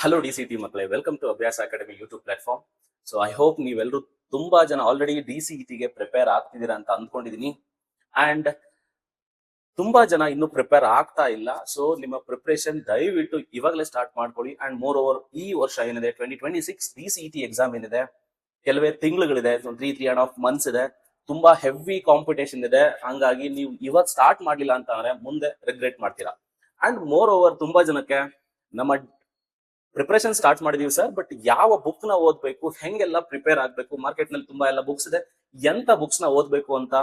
Hello D ಮಕ್ಕಳೇ, welcome to ಅಭ್ಯಾಸ academy YouTube platform. So I hope ನೀವೆಲ್ಲರೂ ತುಂಬಾ ಜನ ಆಲ್ರೆಡಿ ಡಿ.ಸಿ.ಇ.ಟಿ.ಗೆ ಪ್ರಿಪೇರ್ ಆಗ್ತಿದ್ದೀರಾ ಅಂತ ಅಂದ್ಕೊಂಡಿದೀನಿ. ಅಂಡ್ ತುಂಬಾ ಜನ ಇನ್ನೂ ಪ್ರಿಪೇರ್ ಆಗ್ತಾ ಇಲ್ಲ. ಸೊ ನಿಮ್ಮ ಪ್ರಿಪರೇಷನ್ ದಯವಿಟ್ಟು ಇವಾಗಲೇ ಸ್ಟಾರ್ಟ್ ಮಾಡ್ಕೊಳ್ಳಿ. ಅಂಡ್ ಮೋರ್ ಓವರ್ ಈ ವರ್ಷ ಏನಿದೆ 2026 ಡಿ.ಸಿ.ಇ.ಟಿ ಎಕ್ಸಾಮ್ ಏನಿದೆ, ಕೆಲವೇ ತಿಂಗಳುಗಳಿದೆ, 3.5 months ಇದೆ. ತುಂಬಾ ಹೆವಿ ಕಾಂಪಿಟೇಷನ್ ಇದೆ. ಹಂಗಾಗಿ ನೀವು ಇವಾಗ ಸ್ಟಾರ್ಟ್ ಮಾಡ್ಲಿಲ್ಲ ಅಂತ ಅಂದ್ರೆ ಮುಂದೆ ರಿಗ್ರೆಟ್ ಮಾಡ್ತೀರಾ. ಅಂಡ್ ಮೋರ್ ಓವರ್ ತುಂಬಾ ಜನಕ್ಕೆ ನಮ್ಮ ಪ್ರಿಪರೇಷನ್ ಸ್ಟಾರ್ಟ್ ಮಾಡಿದೀವಿ ಸರ್, ಬಟ್ ಯಾವ ಬುಕ್ ನ ಓದ್ಬೇಕು, ಹೆಂಗೆಲ್ಲ ಪ್ರಿಪೇರ್ ಆಗ್ಬೇಕು, ಮಾರ್ಕೆಟ್ ನಲ್ಲಿ ತುಂಬಾ ಎಲ್ಲ ಬುಕ್ಸ್ ಇದೆ, ಎಂತ ಬುಕ್ಸ್ ನ ಓದ್ಬೇಕು ಅಂತ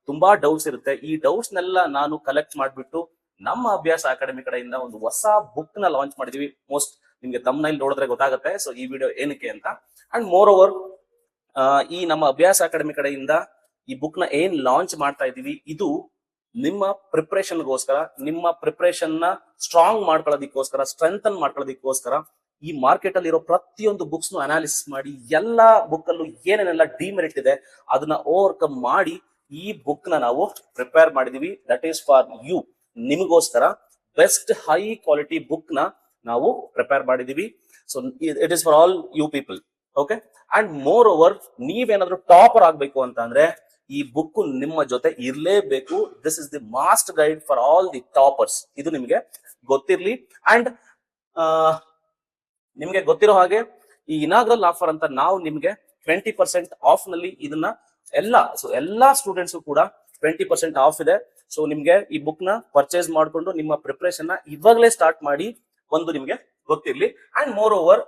ತುಂಬಾ ಡೌಟ್ಸ್ ಇರುತ್ತೆ. ಈ ಡೌಟ್ಸ್ ನೆಲ್ಲ ನಾನು ಕಲೆಕ್ಟ್ ಮಾಡ್ಬಿಟ್ಟು ನಮ್ಮ ಅಭ್ಯಾಸ ಅಕಾಡೆಮಿ ಕಡೆಯಿಂದ ಒಂದು ಹೊಸ ಬುಕ್ ನ ಲಾಂಚ್ ಮಾಡಿದೀವಿ. ಮೋಸ್ಟ್ ನಿಮ್ಗೆ ತಮ್ನೈಲ್ ನೋಡಿದ್ರೆ ಗೊತ್ತಾಗುತ್ತೆ ಸೊ ಈ ವಿಡಿಯೋ ಏನಕ್ಕೆ ಅಂತ. ಅಂಡ್ ಮೋರ್ ಓವರ್ ಈ ನಮ್ಮ ಅಭ್ಯಾಸ ಅಕಾಡೆಮಿ ಕಡೆಯಿಂದ ಈ ಬುಕ್ ನ ಏನ್ ಲಾಂಚ್ ಮಾಡ್ತಾ ಇದೀವಿ, ಇದು ನಿಮ್ಮ ಪ್ರಿಪರೇಷನ್ಗೋಸ್ಕರ, ನಿಮ್ಮ ಪ್ರಿಪರೇಷನ್ ನ ಸ್ಟ್ರಾಂಗ್ ಮಾಡ್ಕೊಳ್ಳೋದಕ್ಕೋಸ್ಕರ, ಸ್ಟ್ರೆಂಥನ್ ಮಾಡ್ಕೊಳ್ಳೋದಕ್ಕೋಸ್ಕರ ಈ ಮಾರ್ಕೆಟ್ ಅಲ್ಲಿ ಇರೋ ಪ್ರತಿಯೊಂದು ಬುಕ್ಸ್ ನು ಅನಾಲಿಸಿಸ್ ಮಾಡಿ ಎಲ್ಲಾ ಬುಕ್ ಅಲ್ಲೂ ಏನೇನೆಲ್ಲ ಡಿಮೆರಿಟ್ ಇದೆ ಅದನ್ನ ಓವರ್ಕಮ್ ಮಾಡಿ ಈ ಬುಕ್ ನ ನಾವು ಪ್ರಿಪೇರ್ ಮಾಡಿದೀವಿ. ದಟ್ ಈಸ್ ಫಾರ್ ಯು, ನಿಮಗೋಸ್ಕರ ಬೆಸ್ಟ್ ಹೈ ಕ್ವಾಲಿಟಿ ಬುಕ್ ನ ನಾವು ಪ್ರಿಪೇರ್ ಮಾಡಿದೀವಿ. So it is for all you people. Okay. And moreover ನೀವೇನಾದ್ರೂ ಟಾಪರ್ ಆಗ್ಬೇಕು ಅಂತ ಅಂದ್ರೆ ಈ ಬುಕ್ ನಿಮ್ಮ ಜೊತೆ ಇರ್ಲೇಬೇಕು. This is the must guide for all the toppers. ಇದು ನಿಮ್ಗೆ ಗೊತ್ತಿರ್ಲಿ. ಅಂಡ್ ನಿಮ್ಗೆ ಗೊತ್ತಿರೋ ಹಾಗೆ ಈ ಇನಾಗ್ರಲ್ ಆಫರ್ ಅಂತ ನಾವು ನಿಮ್ಗೆ 20% ಆಫ್ ನಲ್ಲಿ ಇದನ್ನ ಎಲ್ಲಾ ಸ್ಟೂಡೆಂಟ್ಸ್ ಕೂಡ 20% ಆಫ್ ಇದೆ. ಸೊ ನಿಮ್ಗೆ ಈ ಬುಕ್ ನ ಪರ್ಚೇಸ್ ಮಾಡ್ಕೊಂಡು ನಿಮ್ಮ ಪ್ರಿಪರೇಷನ್ ನ ಇವಾಗಲೇ ಸ್ಟಾರ್ಟ್ ಮಾಡಿ ಒಂದು ನಿಮ್ಗೆ ಗೊತ್ತಿರ್ಲಿ. And moreover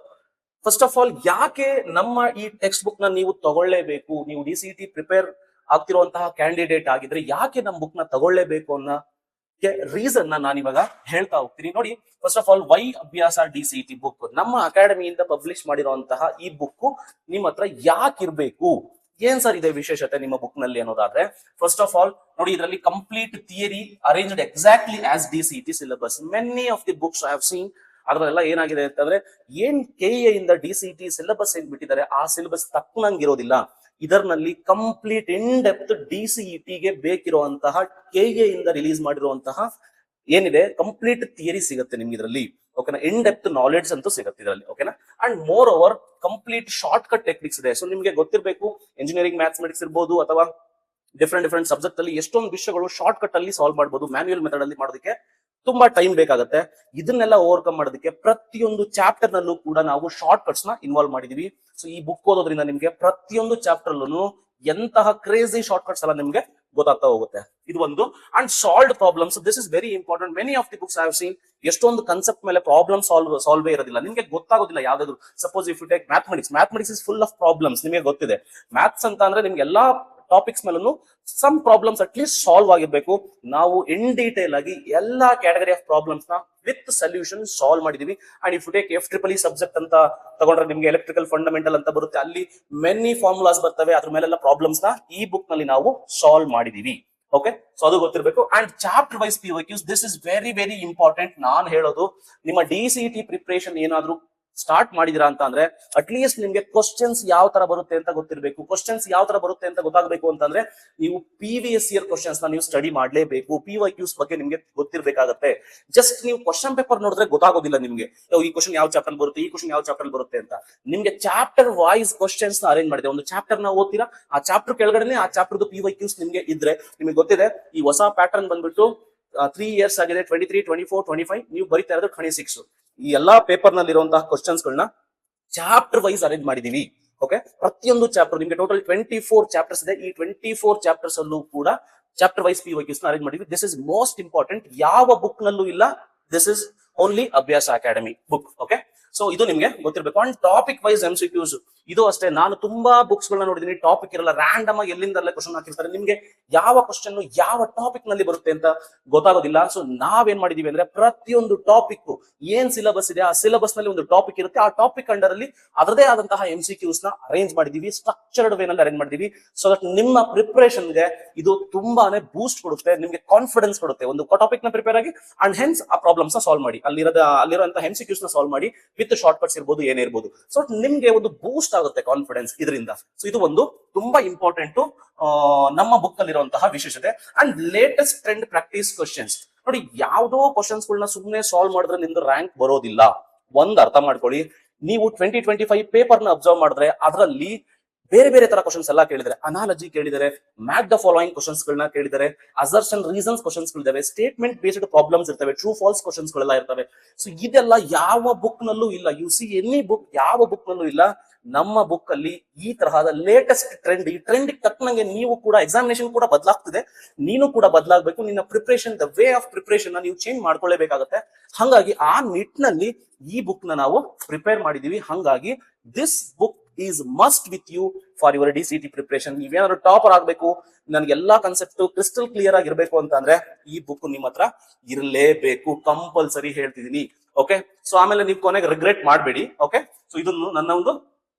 first of all ಯಾಕೆ ನಮ್ಮ ಈ ಟೆಕ್ಸ್ಟ್ ಬುಕ್ ನ ನೀವು ತಗೊಳ್ಳೇಬೇಕು, ನೀವು ಡಿ.ಸಿ.ಇ.ಟಿ ಪ್ರಿಪೇರ್ ಆಗ್ತಿರುವಂತಹ ಕ್ಯಾಂಡಿಡೇಟ್ ಆಗಿದ್ರೆ ಯಾಕೆ ನಮ್ಮ ಬುಕ್ ನ ತಗೊಳ್ಳೇಬೇಕು ಅನ್ನೋ ರೀಸನ್ ನಾನು ಇವಾಗ ಹೇಳ್ತಾ ಹೋಗ್ತೀನಿ. ನೋಡಿ, ಫಸ್ಟ್ ಆಫ್ ಆಲ್ ವೈ ಅಭ್ಯಾಸ ಡಿ.ಸಿ.ಇ.ಟಿ ಬುಕ್ ನಮ್ಮ ಅಕಾಡೆಮಿಯಿಂದ ಪಬ್ಲಿಷ್ ಮಾಡಿರುವಂತಹ ಈ ಬುಕ್ ನಿಮ್ಮ ಹತ್ರ ಯಾಕಿರ್ಬೇಕು, ಏನ್ ಸರ್ ಇದೆ ವಿಶೇಷತೆ ನಿಮ್ಮ ಬುಕ್ ನಲ್ಲಿ ಅನ್ನೋದಾದ್ರೆ, ಫಸ್ಟ್ ಆಫ್ ಆಲ್ ನೋಡಿ, ಇದರಲ್ಲಿ complete theory arranged exactly as DCET syllabus. Many of the books I have seen ಅದ್ರೆಲ್ಲ ಏನಾಗಿದೆ ಅಂತಂದ್ರೆ ಏನ್ ಕೆ.ಎ ಇಂದ ಡಿ.ಸಿ.ಇ.ಟಿ ಸಿಲೆಬಸ್ ಏನ್ ಬಿಟ್ಟಿದ್ದಾರೆ ಆ ಸಿಲೆಬಸ್ ತಕ್ಕನಂಗಿರೋದಿಲ್ಲ. ಇದರಲ್ಲಿ ಕಂಪ್ಲೀಟ್ ಇನ್ ಡೆಪ್ತ್ ಡಿ.ಸಿ.ಇ.ಟಿಗೆ ಬೇಕಿರುವಂತಹ ಕೆ.ಎ ಇಂದ ರಿಲೀಸ್ ಮಾಡಿರುವಂತಹ ಏನಿದೆ ಕಂಪ್ಲೀಟ್ ಥಿಯರಿ ಸಿಗುತ್ತೆ ನಿಮ್ಗೆ ಇದರಲ್ಲಿ. ಓಕೆನಾ, ಇನ್ ಡೆಪ್ತ್ ನಾಲೆಡ್ಜ್ ಅಂತೂ ಸಿಗುತ್ತೆ ಇದರಲ್ಲಿ. ಓಕೆನಾ. And more over complete short cut techniques ಇದೆ. ಸೊ ನಿಮ್ಗೆ ಗೊತ್ತಿರಬೇಕು, ಇಂಜಿನಿಯರಿಂಗ್ ಮ್ಯಾಥಮೆಟಿಕ್ಸ್ ಇರ್ಬೋದು ಅಥವಾ ಡಿಫ್ರೆಂಟ್ ಸಬ್ಜೆಕ್ಟ್ ಅಲ್ಲಿ ಎಷ್ಟೊಂದು ವಿಷಯಗಳು ಶಾರ್ಟ್ ಕಟ್ ಅಲ್ಲಿ ಸಾಲ್ವ್ ಮಾಡಬಹುದು. ಮ್ಯಾನ್ಯುಯಲ್ ಮೆಥಡ್ ಅಲ್ಲಿ ಮಾಡೋದಕ್ಕೆ ತುಂಬಾ ಟೈಮ್ ಬೇಕಾಗುತ್ತೆ. ಇದನ್ನೆಲ್ಲ ಓವರ್ಕಮ್ ಮಾಡೋದಕ್ಕೆ ಪ್ರತಿಯೊಂದು ಚಾಪ್ಟರ್ ನಲ್ಲೂ ಕೂಡ ನಾವು ಶಾರ್ಟ್ ಕಟ್ಸ್ ನ ಇನ್ವಾಲ್ವ್ ಮಾಡಿದೀವಿ. ಸೊ ಈ ಬುಕ್ ಓದೋದ್ರಿಂದ ನಿಮ್ಗೆ ಪ್ರತಿಯೊಂದು ಚಾಪ್ಟರ್ ಅಲ್ಲೂ ಎಂತಹ ಕ್ರೇಜಿ ಶಾರ್ಟ್ ಕಟ್ಸ್ ಎಲ್ಲ ನಿಮ್ಗೆ ಗೊತ್ತಾಗ್ತಾ ಹೋಗುತ್ತೆ. ಇದು ಒಂದು. And solve problems, this is very important. Many of the books I have seen ಎಷ್ಟೊಂದು ಕಾನ್ಸೆಪ್ಟ್ ಮೇಲೆ ಪ್ರಾಬ್ಲಮ್ ಸಾಲ್ವೇ ಇರೋದಿಲ್ಲ, ನಿಮ್ಗೆ ಗೊತ್ತಾಗೋದಿಲ್ಲ ಯಾವ್ದಾದ್ರು. Suppose if you take mathematics is full of problems. ನಿಮಗೆ ಗೊತ್ತಿದೆ ಮ್ಯಾಥ್ಸ್ ಅಂತ ಅಂದ್ರೆ ನಿಮ್ಗೆ ಎಲ್ಲಾ ಟಾಪಿಕ್ಸ್ ಮೇಲೂ some problems at least solve ಆಗಿರ್ಬೇಕು. ನಾವು ಇನ್ ಡೀಟೇಲ್ ಆಗಿ ಎಲ್ಲಾ ಕ್ಯಾಟಗರಿ ಆಫ್ ಪ್ರಾಬ್ಲಮ್ಸ್ ನ ವಿತ್ ಸೊಲ್ಯೂಷನ್ ಸಾಲ್ವ್ ಮಾಡಿದೀವಿ. And if you take FEE subject ಅಂತ ತಗೊಂಡ್ರೆ ನಿಮ್ಗೆ ಎಲೆಕ್ಟ್ರಿಕಲ್ ಫಂಡಮೆಂಟಲ್ ಅಂತ ಬರುತ್ತೆ, ಅಲ್ಲಿ ಮೆನಿ ಫಾರ್ಮುಲಾಸ್ ಬರ್ತವೆ, ಅದ್ರ ಮೇಲೆಲ್ಲ ಪ್ರಾಬ್ಲಮ್ಸ್ ನ ಈ ಬುಕ್ ನಲ್ಲಿ ನಾವು ಸಾಲ್ವ್ ಮಾಡಿದೀವಿ. ಓಕೆ, ಸೊ ಅದು ಗೊತ್ತಿರಬೇಕು. And chapter wise PYQs, this is very very important. ನಾನ್ ಹೇಳೋದು, ನಿಮ್ಮ ಡಿ.ಸಿ.ಇ.ಟಿ ಪ್ರಿಪರೇಷನ್ ಏನಾದ್ರು ಸ್ಟಾರ್ಟ್ ಮಾಡಿದಿರಾ ಅಂತ ಅಂದ್ರೆ ಅಟ್ ಲೀಸ್ಟ್ ನಿಮ್ಗೆ ಕ್ವಶನ್ಸ್ ಯಾವ ತರ ಬರುತ್ತೆ ಅಂತ ಗೊತ್ತಿರಬೇಕು. ಕ್ವಶನ್ಸ್ ಯಾವ ತರ ಬರುತ್ತೆ ಅಂತ ಗೊತ್ತಾಗಬೇಕು ಅಂತಂದ್ರೆ ನೀವು ಪ್ರಿವಿಯಸ್ ಇಯರ್ ಕ್ವಶನ್ಸ್ ನ ನೀವು ಸ್ಟಡಿ ಮಾಡ್ಲೇಬೇಕು. PYQs ಬಗ್ಗೆ ನಿಮ್ಗೆ ಗೊತ್ತಿರ್ಬೇಕಾಗತ್ತೆ. ಜಸ್ಟ್ ನೀವು ಕ್ವಶನ್ ಪೇಪರ್ ನೋಡಿದ್ರೆ ಗೊತ್ತಾಗೋದಿಲ್ಲ ನಿಮ್ಗೆ ಈ ಕ್ವಶನ್ ಯಾವ ಚಾಪ್ಟರ್ ಬರುತ್ತೆ, ಈ ಕ್ವಶನ್ ಯಾವ ಚಾಪ್ಟರ್ ಬರುತ್ತೆ ಅಂತ. ನಿಮ್ಗೆ ಚಾಪ್ಟರ್ ವೈಸ್ ಕ್ವಶನ್ಸ್ ನ ಅರೇಂಜ್ ಮಾಡಿದೆ. ಒಂದು ಚಾಪ್ಟರ್ ನ ಓದ್ತೀರಾ, ಆ ಚಾಪ್ಟರ್ ಕೆಳಗಡೆ ಆ ಚಾಪ್ಟರ್ PYQs ನಿಮ್ಗೆ ಇದ್ರೆ ನಿಮ್ಗೆ ಗೊತ್ತಿದೆ ಈ ಹೊಸ ಪ್ಯಾಟರ್ನ್ ಬಂದ್ಬಿಟ್ಟು 3 years ಆಗಿದೆ, 23, 24, 25. ನೀವು ಬರೀತಾ ಇರೋದು 26. ಈ ಎಲ್ಲಾ ಪೇಪರ್ ನಲ್ಲಿ ಇರುವಂತಹ ಕ್ವಶನ್ಸ್ ಗಳನ್ನ ಚಾಪ್ಟರ್ ವೈಸ್ ಅರೇಂಜ್ ಮಾಡಿದೀವಿ. ಓಕೆ, ಪ್ರತಿಯೊಂದು ಚಾಪ್ಟರ್ ನಿಮ್ಗೆ ಟೋಟಲ್ 24 ಚಾಪ್ಟರ್ಸ್ ಇದೆ. ಈ 24 ಚಾಪ್ಟರ್ಸ್ ಅಲ್ಲೂ ಕೂಡ ಚಾಪ್ಟರ್ ವೈಸ್ PYQs ನ ಅರೇಂಜ್ ಮಾಡಿದ್ವಿ. This is most important. ಯಾವ ಬುಕ್ ನಲ್ಲೂ ಇಲ್ಲ. ದಿಸ್ ಇಸ್ ಓನ್ಲಿ ಅಭ್ಯಾಸ ಅಕಾಡೆಮಿ ಬುಕ್. ಓಕೆ, ಸೊ ಇದು ನಿಮ್ಗೆ ಗೊತ್ತಿರಬೇಕು. ಅಂಡ್ ಟಾಪಿಕ್ ವೈಸ್ MCQs ಇದು ಅಷ್ಟೇ. ನಾನು ತುಂಬಾ ಬುಕ್ಸ್ ಗಳನ್ನ ನೋಡಿದೀನಿ, ಟಾಪಿಕ್ ಇರಲ್ಲ, ರ್ಯಾಂಡಮ್ ಆಗಿ ಎಲ್ಲಿಂದಲ್ಲ ಕ್ವಶನ್ ಹಾಕಿರ್ತಾರೆ. ನಿಮ್ಗೆ ಯಾವ ಕ್ವಶನ್ ಯಾವ ಟಾಪಿಕ್ ನಲ್ಲಿ ಬರುತ್ತೆ ಅಂತ ಗೊತ್ತಾಗೋದಿಲ್ಲ. ಸೊ ನಾವೇನ್ ಮಾಡಿದೀವಿ ಅಂದ್ರೆ ಪ್ರತಿಯೊಂದು ಟಾಪಿಕ್ ಏನ್ ಸಿಲೆಬಸ್ ಇದೆ ಆ ಸಿಲೆಬಸ್ ನಲ್ಲಿ ಒಂದು ಟಾಪಿಕ್ ಇರುತ್ತೆ. ಆ ಟಾಪಿಕ್ ಅಂಡರ್ ಅಲ್ಲಿ ಅದರದೇ ಆದಂತಹ MCQs ನ ಅರೇಂಜ್ ಮಾಡಿದೀವಿ, ಸ್ಟ್ರಕ್ಚರ್ಡ್ ವೇ ನಲ್ಲಿ ಅರೇಂಜ್ ಮಾಡಿದೀವಿ. ಸೊ ದಟ್ ನಿಮ್ಮ ಪ್ರಿಪರೇಷನ್ ಗೆ ಇದು ತುಂಬಾನೇ ಬೂಸ್ಟ್ ಕೊಡುತ್ತೆ, ನಿಮ್ಗೆ ಕಾನ್ಫಿಡೆನ್ಸ್ ಕೊಡುತ್ತೆ. ಒಂದು ಟಾಪಿಕ್ ನ ಪ್ರಿಪೇರ್ ಆಗಿ ಅಂಡ್ ಹೆನ್ಸ್ ಆ ಪ್ರಾಬ್ಲಮ್ಸ್ ನ ಸಾಲ್ವ್ ಮಾಡಿ, ಅಲ್ಲಿರುವಂತಹ MCQs ನ ಸಾಲ್ವ್ ಮಾಡಿ ವಿತ್ ಶಾರ್ಟ್ ಕಟ್ಸ್ ಇರ್ಬೋದು, ಏನೇ ಇರ್ಬೋದು. ಸೊ ನಿಮ್ಗೆ ಒಂದು ಬೂಸ್ಟ್ ಆಗುತ್ತೆ ಕಾನ್ಫಿಡೆನ್ಸ್ ಇದರಿಂದ. ಸೊ ಇದು ಒಂದು ತುಂಬಾ ಇಂಪಾರ್ಟೆಂಟ್ ನಮ್ಮ ಬುಕ್ ಅಲ್ಲಿರುವಂತಹ ವಿಶೇಷತೆ. And latest trend practice questions ನೋಡಿ, ಯಾವ್ದೋ ಕ್ವಶನ್ಸ್ ಗಳನ್ನ ಸುಮ್ಮನೆ ಸಾಲ್ವ್ ಮಾಡಿದ್ರೆ ನಿಮ್ದು ರ್ಯಾಂಕ್ ಬರೋದಿಲ್ಲ. ಒಂದ್ ಅರ್ಥ ಮಾಡ್ಕೊಳ್ಳಿ, ನೀವು 2025 ಪೇಪರ್ ನ ಅಬ್ಸರ್ವ್ ಮಾಡಿದ್ರೆ ಅದರಲ್ಲಿ ಬೇರೆ ಬೇರೆ ತರ ಕ್ವಶನ್ಸ್ ಎಲ್ಲ ಕೇಳಿದರೆ, ಅನಾಲಜಿ ಕೇಳಿದರೆ, ಮ್ಯಾಕ್ ದ ಫಾಲೋಯಿಂಗ್ ಕ್ವಶನ್ಸ್ ಗಳನ್ನ ಕೇಳಿದರೆ, ಅಸರ್ಷನ್ ರೀಸನ್ಸ್ ಕ್ವಶನ್ಸ್ ಗಳಿದಾವೆ, ಸ್ಟೇಟ್ಮೆಂಟ್ ಬೇಸ್ಡ್ ಪ್ರಾಬ್ಲಮ್ಸ್ ಇರ್ತವೆ, ಟ್ರೂ ಫಾಲ್ಸ್ ಕ್ವಶನ್ಸ್ ಗಳೆಲ್ಲ ಇರ್ತವೆ. ಸೊ ಇದೆಲ್ಲ ಯಾವ ಬುಕ್ ನಲ್ಲೂ ಇಲ್ಲ. ಯು ಸಿ ಎನಿ ಬುಕ್, ಯಾವ ಬುಕ್ ನಲ್ಲೂ ಇಲ್ಲ. ನಮ್ಮ ಬುಕ್ ಅಲ್ಲಿ ಈ ತರಹದ ಲೇಟೆಸ್ಟ್ ಟ್ರೆಂಡ್, ಈ ಟ್ರೆಂಡ್ ತಕ್ಕನಂಗೆ ನೀವು ಕೂಡ ಎಕ್ಸಾಮಿನೇಷನ್ ಕೂಡ ಬದಲಾಗ್ತಿದೆ, ನೀನು ಕೂಡ ಬದಲಾಗಬೇಕು. ನಿನ್ನ preparation, the way of preparation ನ ನೀವು ಚೇಂಜ್ ಮಾಡ್ಕೊಳ್ಳೇಬೇಕಾಗುತ್ತೆ. ಹಾಗಾಗಿ ಆ ನಿಟ್ಟಿನಲ್ಲಿ ಈ ಬುಕ್ ನ ನಾವು ಪ್ರಿಪೇರ್ ಮಾಡಿದೀವಿ. ಹಾಗಾಗಿ this book is must with you for your DCT preparation. ನೀವೇನಾದ್ರು ಟಾಪರ್ ಆಗ್ಬೇಕು, ನನ್ಗೆ ಎಲ್ಲಾ ಕಾನ್ಸೆಪ್ಟ್ ಕ್ರಿಸ್ಟಲ್ ಕ್ಲಿಯರ್ ಆಗಿರ್ಬೇಕು ಅಂತ ಅಂದ್ರೆ ಈ ಬುಕ್ ನಿಮ್ಮ ಹತ್ರ ಇರಲೇಬೇಕು, ಕಂಪಲ್ಸರಿ ಹೇಳ್ತಿದೀನಿ. ಓಕೆ, ಸೊ ಆಮೇಲೆ ನೀವು ಕೊನೆಗೆ ರಿಗ್ರೆಟ್ ಮಾಡಬೇಡಿ. ಓಕೆ, ಸೊ ಇದನ್ನು ನನ್ನ ಒಂದು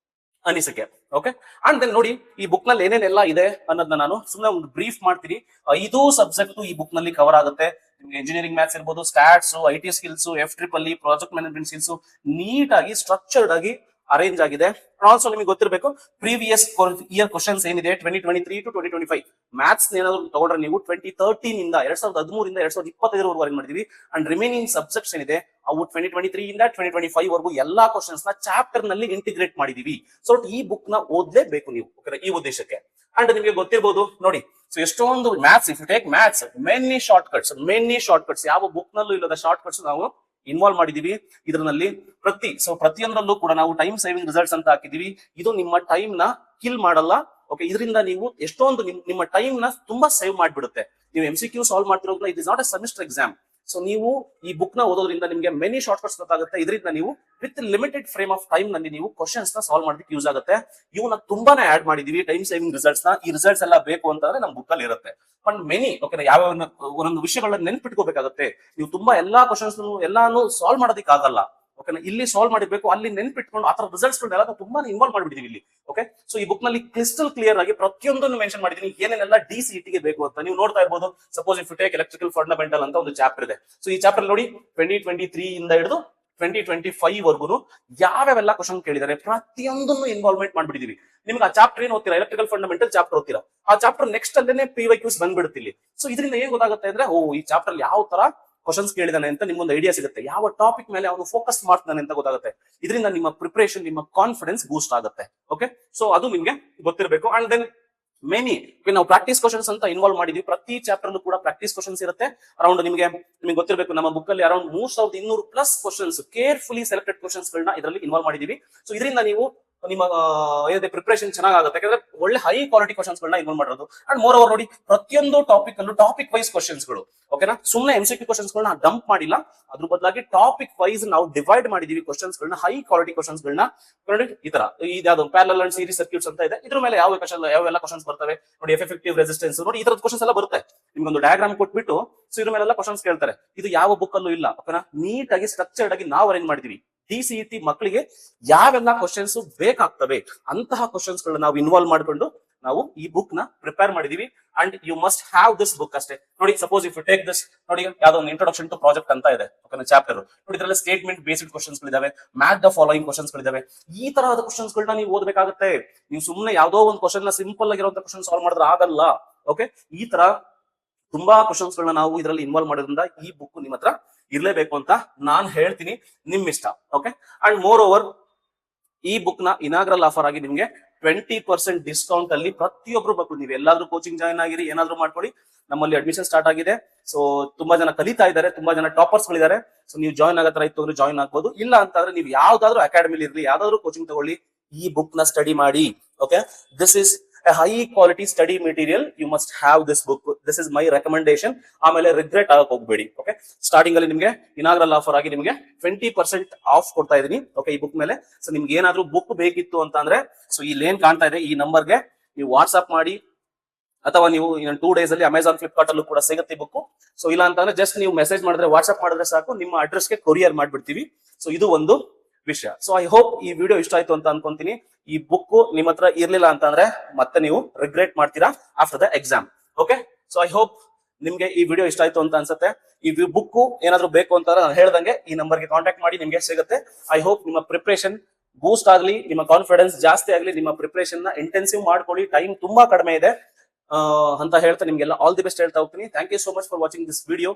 ಅನಿಸಿಕೆ. ಓಕೆ, ಅಂಡ್ ದೆನ್ ನೋಡಿ, ಈ ಬುಕ್ ನಲ್ಲಿ ಏನೇನೆಲ್ಲ ಇದೆ ಅನ್ನೋದನ್ನ ನಾನು ಸುಮ್ಮನೆ ಒಂದು ಬ್ರೀಫ್ ಮಾಡ್ತೀನಿ. 5 ಸಬ್ಜೆಕ್ಟ್ ಈ ಬುಕ್ ನಲ್ಲಿ ಕವರ್ ಆಗುತ್ತೆ. ನಿಮ್ಗೆ ಇಂಜಿನಿಯರಿಂಗ್ ಮ್ಯಾಥ್ಸ್ ಇರ್ಬೋದು, stats, IT skills, F-triple project management skills neat ಆಗಿ ಸ್ಟ್ರಕ್ಚರ್ಡ್ ಆಗಿ ಅರೇಂಜ್ ಆಗಿದೆ. ಆಲ್ಸೋ ನಿಮಗೆ ಗೊತ್ತಿರಬೇಕು ಪ್ರೀವಿಯಸ್ ಇಯರ್ ಕ್ವಶನ್ಸ್ ಏನಿದೆ 2023 to 2025 ಮ್ಯಾಥ್ಸ್ ಏನಾದ್ರು ತಗೊಂಡ್ರೆ ನೀವು 2013 ಇಂದ 2013 ಇಂದ 2025 ವರೆಗೂ ಅರೇಂಜ್ ಮಾಡಿದೀವಿ. ಅಂಡ್ ರಿಮೈನಿಂಗ್ ಸಬ್ಜೆಕ್ಟ್ಸ್ ಏನಿದೆ ಅವು 2023 ಇಂದ 2025 ವರೆಗೂ ಎಲ್ಲಾ ಕ್ವಶನ್ಸ್ ನ ಚಾಪ್ಟರ್ ನಲ್ಲಿ ಇಂಟಿಗ್ರೇಟ್ ಮಾಡಿದೀವಿ. ಸೊ ಈ ಬುಕ್ ನ ಓದ್ಲೇಬೇಕು ನೀವು ಈ ಉದ್ದೇಶಕ್ಕೆ. ಅಂಡ್ ನಿಮಗೆ ಗೊತ್ತಿರಬಹುದು ನೋಡಿ, ಸೊ ಎಷ್ಟೊಂದು maths, if you take maths, many short cuts ಯಾವ ಬುಕ್ ನಲ್ಲೂ ಇಲ್ಲದ ಶಾರ್ಟ್ ಕಟ್ಸ್ ನಾವು ಇನ್ವಾಲ್ವ್ ಮಾಡಿದೀವಿ ಇದರಲ್ಲಿ. ಪ್ರತಿಯೊಂದರಲ್ಲೂ ಕೂಡ ನಾವು ಟೈಮ್ ಸೇವಿಂಗ್ ರಿಸಲ್ಟ್ಸ್ ಅಂತ ಹಾಕಿದೀವಿ. ಇದು ನಿಮ್ಮ ಟೈಮ್ ನ ಕಿಲ್ ಮಾಡಲ್ಲ. ಓಕೆ, ಇದರಿಂದ ನೀವು ಎಷ್ಟೊಂದು ನಿಮ್ಮ ಟೈಮ್ ನ ತುಂಬಾ ಸೇವ್ ಮಾಡ್ಬಿಡುತ್ತೆ. ನೀವು MCQ ಸಾಲ್ವ್ ಮಾಡ್ತಿರೋದ್ರಿಂದ it is not a semester exam. So ನೀವು ಈ ಬುಕ್ ನ ಓದೋದ್ರಿಂದ ನಿಮಗೆ ಮೆನಿ ಶಾರ್ಟ್ ಕಟ್ಸ್ ಗೊತ್ತಾಗುತ್ತೆ. ಇದರಿಂದ ನೀವು with limited frame of time ನಲ್ಲಿ ನೀವು ಕ್ವಶನ್ಸ್ ನ ಸಾಲ್ವ್ ಮಾಡೋದಕ್ಕೆ ಯೂಸ್ ಆಗುತ್ತೆ. ಇವನ್ನ ತುಂಬಾನೇ ಆಡ್ ಮಾಡಿದೀವಿ ಟೈಮ್ ಸೇವಿಂಗ್ ರಿಸಲ್ಟ್ಸ್ ನ. ಈ ರಿಸಲ್ಟ್ಸ್ ಎಲ್ಲ ಬೇಕು ಅಂತಂದ್ರೆ ನಮ್ಮ ಬುಕ್ ಅಲ್ಲಿ ಇರುತ್ತೆ. ಬಟ್ ಮೆನಿ ಓಕೆ, ಯಾವ ಒಂದೊಂದು ವಿಷಯಗಳನ್ನ ನೆನ್ಪಿಟ್ಕೋಬೇಕಾಗುತ್ತೆ. ನೀವು ತುಂಬಾ ಎಲ್ಲಾ ಕ್ವಶನ್ಸ್ ಎಲ್ಲಾನು ಸಾಲ್ವ್ ಮಾಡೋದಕ್ಕೆ ಆಗಲ್ಲ. ಓಕೆನಾ, ಇಲ್ಲಿ ಸಾಲ್ವ್ ಮಾಡಿರ್ಬೇಕು, ಅಲ್ಲಿ ನೆನ್ಪಿಟ್ಕೊಂಡು ಆ ತರ ರಿಸಲ್ಟ್ಸ್ ಗಳನ್ನೆಲ್ಲ ತುಂಬಾ ಇನ್ವಾಲ್ವ್ ಮಾಡಿಬಿಟ್ಟಿದೀವಿ ಇಲ್ಲಿ. ಓಕೆ, ಸೊ ಈ ಬುಕ್ ನಲ್ಲಿ ಕ್ರಿಸ್ಟಲ್ ಕ್ಲಿಯರ್ ಆಗಿ ಪ್ರತಿಯೊಂದನ್ನು ಮೆನ್ಷನ್ ಮಾಡಿದೀನಿ, ಏನೇನೆಲ್ಲ DCT ಗೆ ಬೇಕು ಅಂತ. ನೀವು ನೋಡ್ತಾ ಇರ್ಬೋದು, suppose if you take electrical fundamental ಅಂತ ಒಂದು ಚಾಪ್ಟರ್ ಇದೆ. ಸೊ ಈ ಚಾಪ್ಟರ್ ನೋಡಿ 2023 ಇಂದ ಹಿಡಿದು 2025 ವರ್ಗು ಯಾವ್ಯಾವೆಲ್ಲ ಕ್ವಶನ್ ಕೇಳಿದ್ದಾರೆ ಪ್ರತಿಯೊಂದನ್ನು ಇನ್ವಾಲ್ವ್ಮೆಂಟ್ ಮಾಡ್ಬಿಟ್ಟಿದೀವಿ. ನಿಮ್ಗೆ ಆ ಚಾಪ್ಟರ್ ಏನ್ ಓದ್ತೀರಾ, ಎಲೆಕ್ಟ್ರಿಕಲ್ ಫಂಡಮೆಂಟಲ್ ಚಾಪ್ಟರ್ ಓದ್ತೀರಾ, ಆ ಚಾಪ್ಟರ್ ನೆಕ್ಸ್ಟ್ ಅಲ್ಲೇನೆ PYQs ಬಂದ್ಬಿಡುತ್ತಿಲ್ಲಿ. ಸೊ ಇದರಿಂದ ಏನ್ ಗೊತ್ತಾಗುತ್ತೆ ಅಂದ್ರೆ, ಈ ಚಾಪ್ಟರ್ ಯಾವ ತರ ಕ್ವಶನ್ಸ್ ಕೇಳಿದಾನೆ ಅಂತ ನಿಮ್ಗೊಂದು ಐಡಿಯಾ ಸಿಗುತ್ತೆ. ಯಾವ ಟಾಪಿಕ್ ಮೇಲೆ ಅವನು ಫೋಕಸ್ ಮಾಡ್ತಾನೆ ಅಂತ ಗೊತ್ತಾಗುತ್ತೆ. ಇದರಿಂದ ನಿಮ್ಮ ಪ್ರಿಪರೇಷನ್, ನಿಮ್ಮ ಕಾನ್ಫಿಡೆನ್ಸ್ ಬೂಸ್ಟ್ ಆಗುತ್ತೆ. ಓಕೆ, ಸೊ ಅದು ನಿಮ್ಗೆ ಗೊತ್ತಿರಬೇಕು. ಅಂಡ್ ದೆನ್ ಮೆನಿ ನಾವು ಪ್ರಾಕ್ಟೀಸ್ ಕ್ವಶನ್ಸ್ ಅಂತ ಇನ್ವಾಲ್ವ್ ಮಾಡಿದೀವಿ. ಪ್ರತಿ ಚಾಪ್ಟರ್ ಕೂಡ ಪ್ರಾಕ್ಟೀಸ್ ಕ್ವಶನ್ಸ್ ಇರುತ್ತೆ. ಅರೌಂಡ್ ನಿಮಗೆ ಗೊತ್ತಿರಬೇಕು, ನಮ್ಮ ಬುಕ್ ಅಲ್ಲಿ around 3200 plus questions, carefully selected questions ಗಳನ್ನ ಇದರಲ್ಲಿ ಇನ್ವಾಲ್ವ್ ಮಾಡಿದೀವಿ. ಸೊ ಇದರಿಂದ ನೀವು ನಿಮ್ಮ ಏನಿದೆ ಪ್ರಿಪರೇಷನ್ ಚೆನ್ನಾಗುತ್ತೆ. ಯಾಕಂದ್ರೆ ಒಳ್ಳೆ ಹೈ ಕ್ವಾಲಿಟಿ ಕ್ವಶನ್ಸ್ ಗಳನ್ನ ಇನ್ವಾಲ್ವ್ ಮಾಡೋದು. ಅಂಡ್ ಮೋರ್ ಓವರ್ ನೋಡಿ, ಪ್ರತಿಯೊಂದು ಟಾಪಿಕ್ ಅಲ್ಲೂ ಟಾಪಿಕ್ ವೈಸ್ ಕ್ವಶನ್ಸ್ ಗಳು. ಓಕೆನಾ, ಸುಮ್ಮನೆ MCQ ಕ್ವಶನ್ಸ್ ಗಳನ್ನ ಡಂಪ್ ಮಾಡಿಲ್ಲ, ಅದ್ರ ಬದಲಾಗಿ ಟಾಪಿಕ್ ವೈಸ್ ನಾವು ಡಿವೈಡ್ ಮಾಡಿದೀವಿ ಕ್ವಶನ್ಸ್ ಗಳನ್ನ, ಹೈ ಕ್ವಾಲಿಟಿ ಕ್ವಶನ್ಸ್ ಗಳನ್ನ. ಈ ತರ ಇದ್ಯಾವುದು ಪ್ಯಾರಲಲ್ ಅಂಡ್ ಸೀರೀಸ್ ಸರ್ಕ್ಯೂಟ್ಸ್ ಅಂತ ಇದೆ, ಇದ್ರ ಮೇಲೆ ಯಾವೆಲ್ಲ ಕ್ವಶನ್ಸ್ ಬರ್ತವೆ ನೋಡಿ, ಎಫೆಕ್ಟಿವ್ ರೆಸಿಸ್ಟೆನ್ಸ್ ನೋಡಿ, ಈ ತರದ ಕ್ವಶನ್ಸ್ ಎಲ್ಲ ಬರುತ್ತೆ. ನಿಮ್ಗೊಂದು ಡಯಾಗ್ರಾಮ್ ಕೊಟ್ಬಿಟ್ಟು ಸೊ ಇದ್ರ ಮೇಲೆಲ್ಲ ಕ್ವಶನ್ಸ್ ಕೇಳ್ತಾರೆ. ಇದು ಯಾವ ಬುಕ್ ಅಲ್ಲೂ ಇಲ್ಲ. ಓಕೆನಾ, ನೀಟ್ ಆಗಿ ಸ್ಟ್ರಕ್ಚರ್ಡ್ ಆಗಿ ನಾವು ಅರೇಂಜ್ ಮಾಡಿದೀವಿ. DCT ಮಕ್ಕಳಿಗೆ ಯಾವೆಲ್ಲ ಕ್ವಶನ್ಸ್ ಬೇಕಾಗ್ತವೆ ಅಂತಹ ಕ್ವಶನ್ಸ್ ಗಳನ್ನ ನಾವು ಇನ್ವಾಲ್ವ್ ಮಾಡ್ಕೊಂಡು ನಾವು ಈ ಬುಕ್ ನ ಪ್ರಿಪೇರ್ ಮಾಡಿದೀವಿ. And you must have this book ಅಷ್ಟೇ. ನೋಡಿ, suppose if you take this, ನೋಡಿ ಯಾವ್ದೋ ಒಂದು ಇಂಟ್ರೊಡಕ್ಷನ್ ಟು ಪ್ರಾಜೆಕ್ಟ್ ಅಂತ ಇದೆ. ಓಕೆನಾ, ಚಾಪ್ಟರ್ ನೋಡಿ, ಇದರಲ್ಲಿ ಸ್ಟೇಟ್ಮೆಂಟ್ ಬೇಸ್ಡ್ ಕ್ವಶನ್ಸ್ ಗಳಿದಾವೆ, ಮ್ಯಾಚ್ ದ ಫಾಲೋಯಿಂಗ್ ಕ್ವಶನ್ಸ್ ಗಳಿದಾವೆ. ಈ ತರಹದ ಕ್ವಶನ್ಸ್ ಗಳನ್ನ ನೀವು ಓದಬೇಕಾಗುತ್ತೆ. ನೀವು ಸುಮ್ಮನೆ ಯಾವ್ದೋ ಒಂದು ಕ್ವಶನ್ ನ ಸಿಂಪಲ್ ಆಗಿರುವಂತ ಕ್ವಶನ್ ಸಾಲ್ವ್ ಮಾಡಿದ್ರೆ ಆಗಲ್ಲ. ಓಕೆ, ಈ ತರ ತುಂಬಾ ಕ್ವಶನ್ಸ್ ಗಳನ್ನ ನಾವು ಇದರಲ್ಲಿ ಇನ್ವಾಲ್ವ್ ಮಾಡೋದ್ರಿಂದ ಈ ಬುಕ್ ನಿಮ್ಮ ಹತ್ರ ಇರ್ಲೇಬೇಕು ಅಂತ ನಾನ್ ಹೇಳ್ತೀನಿ, ನಿಮ್ ಇಷ್ಟ. ಓಕೆ, ಅಂಡ್ ಮೋರ್ ಓವರ್ ಈ ಬುಕ್ ನ ಇನಾಗ್ರಲ್ ಆಫರ್ ಆಗಿ ನಿಮ್ಗೆ 20% ಡಿಸ್ಕೌಂಟ್ ಅಲ್ಲಿ ಪ್ರತಿಯೊಬ್ರು ಬೇಕು. ನೀವು ಎಲ್ಲಾದ್ರೂ ಕೋಚಿಂಗ್ ಜಾಯ್ನ್ ಆಗಿರಿ, ಏನಾದ್ರೂ ಮಾಡ್ಕೊಳ್ಳಿ, ನಮ್ಮಲ್ಲಿ ಅಡ್ಮಿಷನ್ ಸ್ಟಾರ್ಟ್ ಆಗಿದೆ. ಸೊ ತುಂಬಾ ಜನ ಕಲಿತಾ ಇದ್ದಾರೆ, ತುಂಬಾ ಜನ ಟಾಪರ್ಸ್ ಗಳಿದ್ದಾರೆ. ಸೊ ನೀವು ಜಾಯ್ನ್ ಆಗತ್ರ ಇತ್ತು ಅಂದ್ರೆ ಜಾಯ್ನ್ ಆಗ್ಬೋದು. ಇಲ್ಲ ಅಂತಂದ್ರೆ ನೀವು ಯಾವ್ದಾದ್ರು ಅಕಾಡೆಮಿಲಿ ಇರ್ಲಿ, ಯಾವ್ದಾದ್ರು ಕೋಚಿಂಗ್ ತಗೊಳ್ಳಿ, ಈ ಬುಕ್ ನ ಸ್ಟಡಿ ಮಾಡಿ. Okay, this is a high quality study material. You must have this book. This is my recommendation. ಆಮೇಲೆ ರಿಗ್ರೆಟ್ ಆಗಕ್ಕೆ ಹೋಗ್ಬೇಡಿ. ಓಕೆ, ಸ್ಟಾರ್ಟಿಂಗ್ ಅಲ್ಲಿ ನಿಮ್ಗೆ ಇನಾಗ್ರಲ್ ಆಫರ್ ಆಗಿ ನಿಮ್ಗೆ 20% ಆಫ್ ಕೊಡ್ತಾ ಇದೀನಿ. ಓಕೆ, ಈ ಬುಕ್ ಮೇಲೆ. ಸೊ ನಿಮ್ಗೆ ಏನಾದ್ರೂ ಬುಕ್ ಬೇಕಿತ್ತು ಅಂತ ಅಂದ್ರೆ, ಸೊ ಇಲ್ಲಿ ಏನ್ ಕಾಣ್ತಾ ಇದೆ ಈ ನಂಬರ್ಗೆ ನೀವು ವಾಟ್ಸ್ಆಪ್ ಮಾಡಿ, ಅಥವಾ ನೀವು 2 days ಅಲ್ಲಿ ಅಮೆಜಾನ್, ಫ್ಲಿಪ್ಕಾರ್ಟ್ ಅಲ್ಲೂ ಕೂಡ ಸಿಗುತ್ತೆ ಬುಕ್. ಸೊ ಇಲ್ಲ ಅಂತಂದ್ರೆ ಜಸ್ಟ್ ನೀವು ಮೆಸೇಜ್ ಮಾಡಿದ್ರೆ, ವಾಟ್ಸ್ಆಪ್ ಮಾಡಿದ್ರೆ ಸಾಕು, ನಿಮ್ಮ ಅಡ್ರೆಸ್ಗೆ ಕೊರಿಯರ್ ಮಾಡ್ಬಿಡ್ತೀವಿ. ಸೊ ಇದು ಒಂದು ವಿಷಯ. ಸೊ ಐ ಹೋಪ್ ಈ ವಿಡಿಯೋ ಇಷ್ಟ ಆಯ್ತು ಅಂತ ಅನ್ಕೊಂತೀನಿ. ಈ ಬುಕ್ ನಿಮ್ಮ ಹತ್ರ ಇರ್ಲಿಲ್ಲ ಅಂತಂದ್ರೆ ಮತ್ತೆ ನೀವು ರಿಗ್ರೆಟ್ ಮಾಡ್ತೀರಾ after the exam. Okay, so I hope ನಿಮ್ಗೆ ಈ ವಿಡಿಯೋ ಇಷ್ಟ ಆಯ್ತು ಅಂತ ಅನ್ಸುತ್ತೆ. ಈ ಬುಕ್ ಏನಾದ್ರು ಬೇಕು ಅಂತಂದ್ರೆ ನಾನು ಹೇಳ್ದಂಗೆ ಈ ನಂಬರ್ಗೆ ಕಾಂಟ್ಯಾಕ್ಟ್ ಮಾಡಿ, ನಿಮ್ಗೆ ಸಿಗುತ್ತೆ. ಐ ಹೋಪ್ ನಿಮ್ಮ ಪ್ರಿಪರೇಷನ್ ಬೂಸ್ಟ್ ಆಗ್ಲಿ, ನಿಮ್ಮ ಕಾನ್ಫಿಡೆನ್ಸ್ ಜಾಸ್ತಿ ಆಗ್ಲಿ, ನಿಮ್ಮ ಪ್ರಿಪರೇಷನ್ ನ ಇಂಟೆನ್ಸಿವ್ ಮಾಡ್ಕೊಳ್ಳಿ. ಟೈಮ್ ತುಂಬಾ ಕಡಿಮೆ ಇದೆ ಅಂತ ಹೇಳ್ತಾ ನಿಮ್ಗೆಲ್ಲ ಆಲ್ ದಿ ಬೆಸ್ಟ್ ಹೇಳ್ತಾ ಹೋಗ್ತೀನಿ. Thank you so much for watching this video.